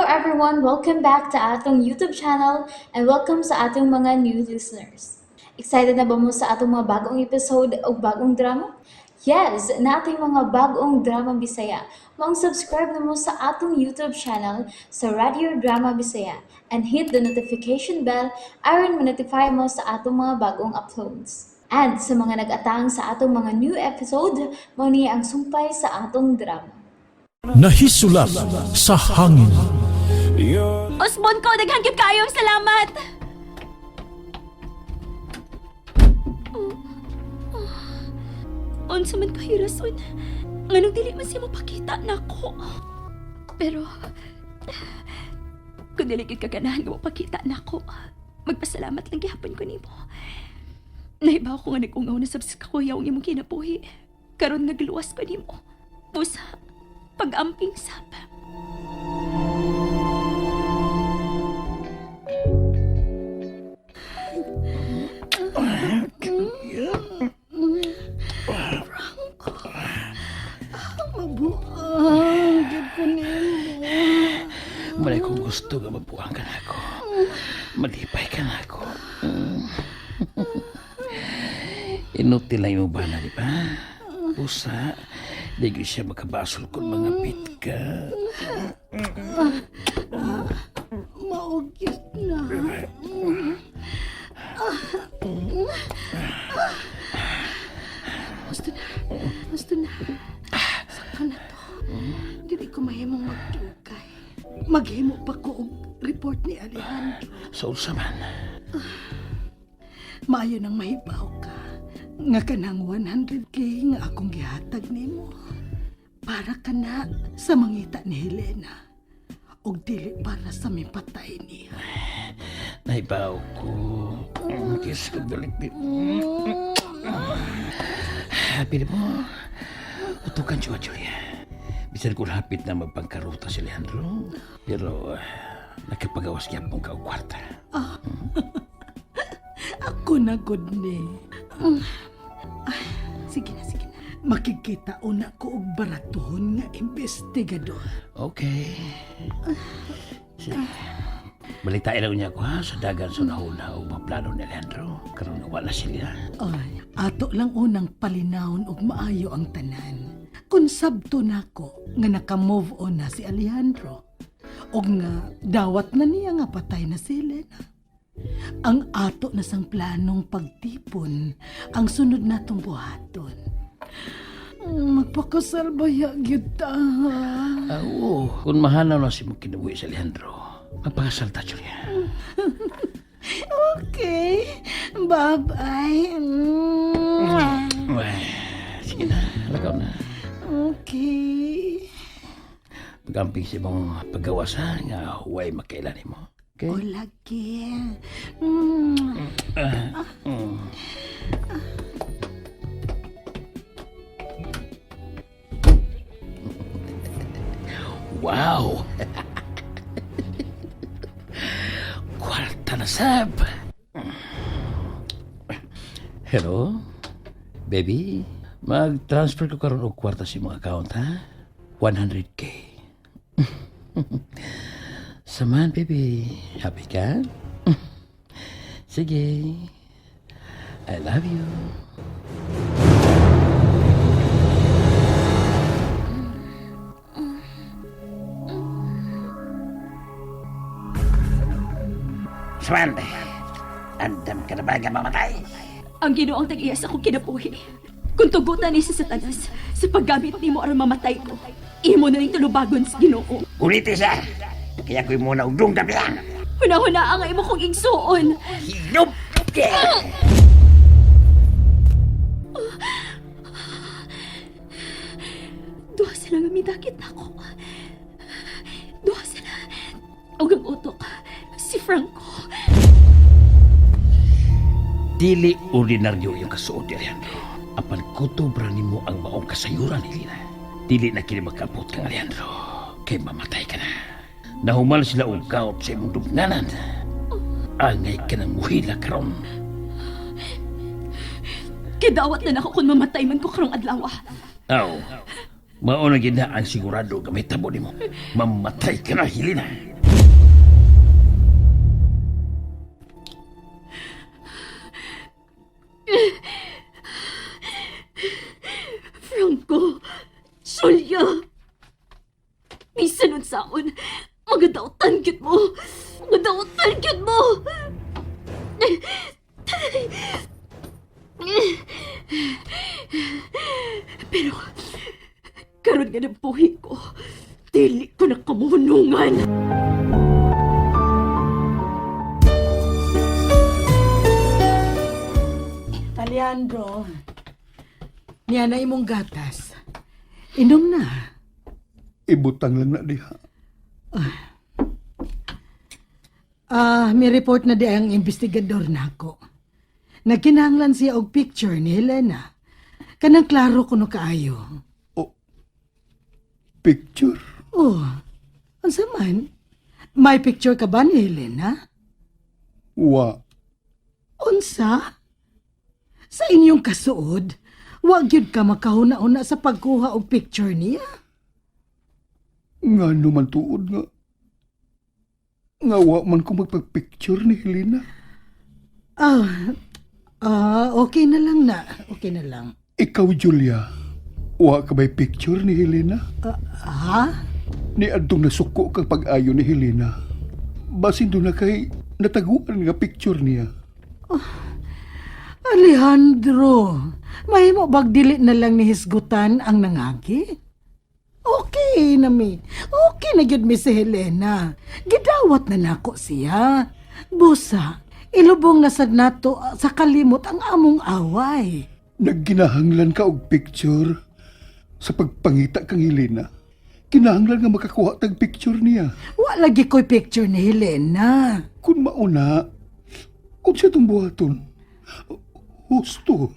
everyone, welcome back to atong YouTube channel and welcome sa atong mga new listeners. Excited na ba mo sa atong mga bagong episode o bagong drama? Yes, na ating mga bagong drama Bisaya. Mag-subscribe na mo sa atong YouTube channel sa Radio Drama Bisaya and hit the notification bell aron ma-notify mo sa atong mga bagong uploads. And sa mga nag-atang sa atong mga new episode, mo niya ang sumpay sa atong drama. Nahisulat sa hangin. Osbon ko, daghang gyud kayong salamat. Unsa man kayo rason? Nganong dili man siya mapakita nako. Pero kung dili gyud kaganahan nga mapakita nako, magpasalamat lang gihapon ko nimo. Nahibaw ko nga nag-ungaw na sa kuya ang imong kinabuhi. Karon nagluwas ko nimo. Busa pag-amping sab. Malay kong gusto nga mabuang ka na ako. Malipay ka na ako. Inutil lang yung bana, di ba? Usa, di ko siya makabasol kung mga pit ka. Maugis na. Basta na. Saka na to. Dili ko mahimong magdugay. Maghimo pa ko og report ni Alejandro. So, man. Maayo nang mahibaw ka. Nga kanang 100K nga akong gihatag nimo. Para ka na sa mangita ni Helena. Og dili para sa mipatay niya. Naibaw ko. Kiss ko balik din. Pili mo. Utukan siya, Julia. Bisan ko hapit na magpangkaruta si Alejandro. Pero nakapagawas niya pong kwarta. Ako na good ni. Sige na. Makikita una ko og baratuhon nga investigador. Okay. Sige. Balitain lang niya ko ha sa dagan sa nahuna o maplano ni Alejandro. Karoon na wala sila. Ay, ato lang unang palinawon og maayo ang tanan. Kung sabto nako nga naka-move on na si Alejandro. Og nga dawat na niya nga patay na si Helena. Ang ato na sang planong pagtipon ang sunod natong buhaton. Magpakasalbaya gyud ta. Oo, kung mahanaw na si mong kinabuhi si Alejandro, magpakasalta, Julia. Okay. Bye-bye. Sige na, lagaw na. Okay. Pagamping si mong paggawas ha, nga huway makailan mo. Okay? O lagi. Wow! Kwarta na sab! Hello? Baby? Mag-transfer ko karoon og kwarta sa mong account, ha? 100K. Saman, baby. Happy ka? Sige. I love you. Saman, andam ka na ba nga mamatay? Ang Ginoo ang tag-iya sa akong kinabuhi. Kung tugutan ni sa Satanas sa paggamit nimo aron mamatay ko, imo na ning tulubagon sa Ginoo. Ulitin siya. Kaya ko'y muna ugdong gabi lang. Hunahuna ang imo kong igsuon. Hinup! Duha sila nga midakit nako. Duha sila. Og ang utok, si Franco. Dili ordinaryo yung kasuod ni Alejandro. Apan kutubra nimo ang maong kasayuran ni Lina. Dili na kini magkapot kang Alejandro. Kay mamatay ka na. Nahumal sila og kaot sa imong dugnanan. Angay ka ng muhila karon. Kidawat na nako kung mamatay man ko karong adlaw. Aw, mao na gid na ang sigurado gamay tabo nimo. Mamatay ka na, Helena. unsaon. Magadautan gyud mo. Magadautan gyud mo. Pero karon nga ng buhi ko, dili ko na kamuhunungan. Alejandro, niya na imong gatas. Inom na. Ibutang lang na diha. May report na di ang investigador nako. Nagkinahanglan siya og picture ni Helena. Kanang klaro kuno kaayo. Picture? Oh, unsa man? May picture ka ba ni Helena? Wa. Unsa? Sa inyong kasuod, wa gyud ka makahuna-una sa pagkuha og picture niya. Nga naman tuod nga. Nga wa man ko magpag-picture ni Helena. Okay na lang na. Okay na lang. Ikaw, Julia, wa ka ba'y picture ni Helena? Ha? Ni adtong nasuko kang pag-ayo ni Helena. Basin doon na kay nataguan nga picture niya. Alejandro, may mo bagdili na lang ni hisgutan ang nangagi? Okay na mi. Okay na gyud mi si Helena. Gidawat na nako siya. Busa, ilubong na sad nato sa kalimot ang among away. Nagginahanglan ka og picture sa pagpangita kang Helena. Kinahanglan nga makakuha tag picture niya. Wa lagi ko'y picture ni Helena. Kung mauna, kung siya itong buhaton, husto.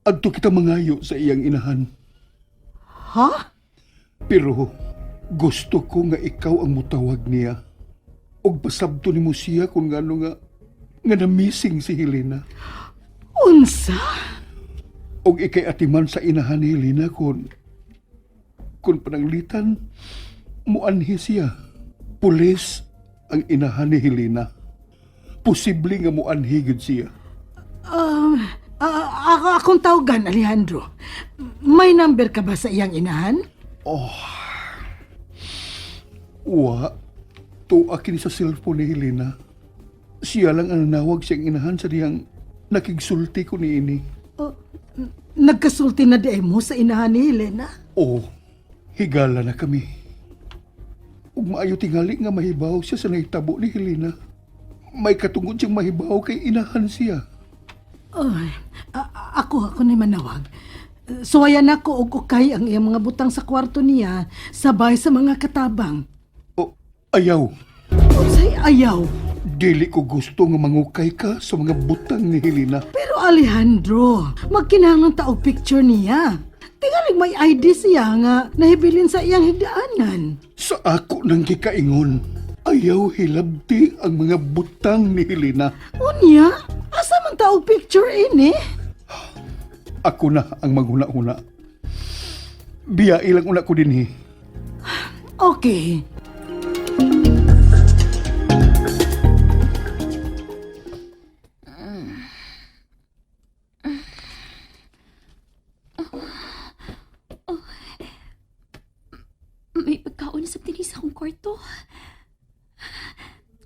Adto kita mangayo sa iyang inahan. Ha? Pero gusto ko nga ikaw ang mutawag niya. Og pasabto ni mo siya kung nga na-missing si Helena. Unsa? Og ikay atiman sa inahan ni Helena kung pananglitan, muanhi siya. Pulis ang inahan ni Helena. Posible nga muanhi gud siya. Akong tawagan, Alejandro. May number ka ba sa iyang inahan? Wa, tuwa kini sa cellphone ni Helena. Siya lang ang nanawag siyang inahan sa diyang nakigsulti ko ni ini. Nagkasulti na di ay mo sa inahan ni Helena? Higala na kami. Ug maayo tingali nga mahibaw siya sa nahitabo ni Helena. May katungod siyang mahibaw kay inahan siya. Ako na manawag. Suwayan ako og ukay ang iyang mga butang sa kwarto niya sabay sa mga katabang. Ayaw. Unsay ayaw? Dili ko gusto nga mangukay ka sa mga butang ni Helena. Pero Alejandro, magkinahanglan ta og picture niya. Tingalig may ID siya nga nahibilin sa iyang higdaanan. Sa ako nang gikaingon, ayaw hilabti ang mga butang ni Helena. Unya, asa man ta og picture ini? Ako na ang maghuna-huna. Biya ilang una ko din Okay. May pagkaon sa tinis akong kwarto.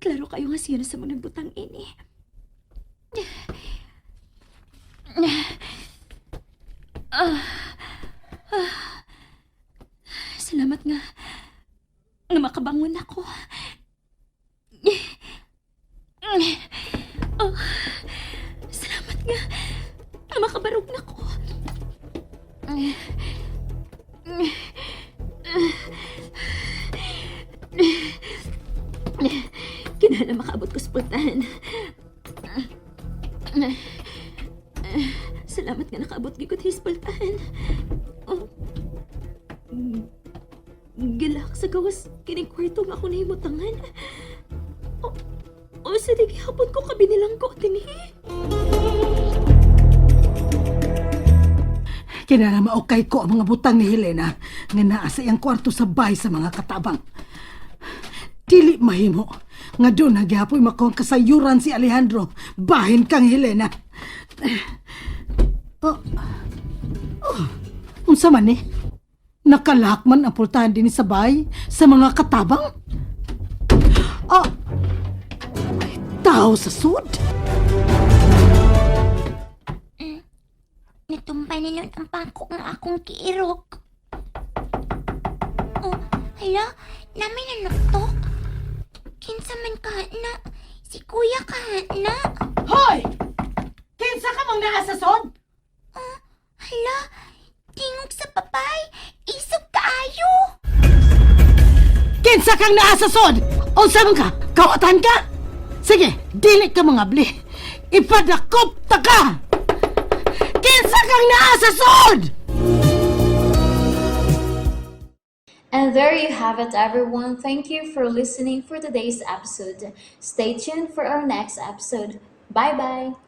Klaro kayo nga siya na sa mga butang ini. Salamat nga makabangon ako. Salamat nga makabarog na ko. Kinahanglan makaabot ko sa pultahan. Salamat nga nakaabot gikot his pultahan. Gilak sa gawas kining kwarto nga ako nahimutangan. Sa digihapon ko kabinilang ko tinihi. Kinara maukay ko ang mga butang ni Helena nga naa sa iyang kwarto sabay sa mga katabang. Dili mahimo nga doon nagyapoy makuha kasayuran si Alejandro. Bahin kang Helena. Unsa man ni? nakalakman ang pultahan din sa bay sa mga katabang? Ah, may tao sa sud? Natumpay na nun ang pangko nga akong kiirog. Oh, hala, namin na nagtok. Kinsa man ka na, si kuya ka na. Hoy! Kinsa ka mang naa sa sud? Hala, tingog sa papay, isog kaayo. Kinsa kang naa sa sud? Unsa man ka? Kawatan ka? Sige, dili ka mga bli. Ipadakop ta ka! Kinsa kang naa sa sud? And there you have it, everyone. Thank you for listening for today's episode. Stay tuned for our next episode. Bye bye.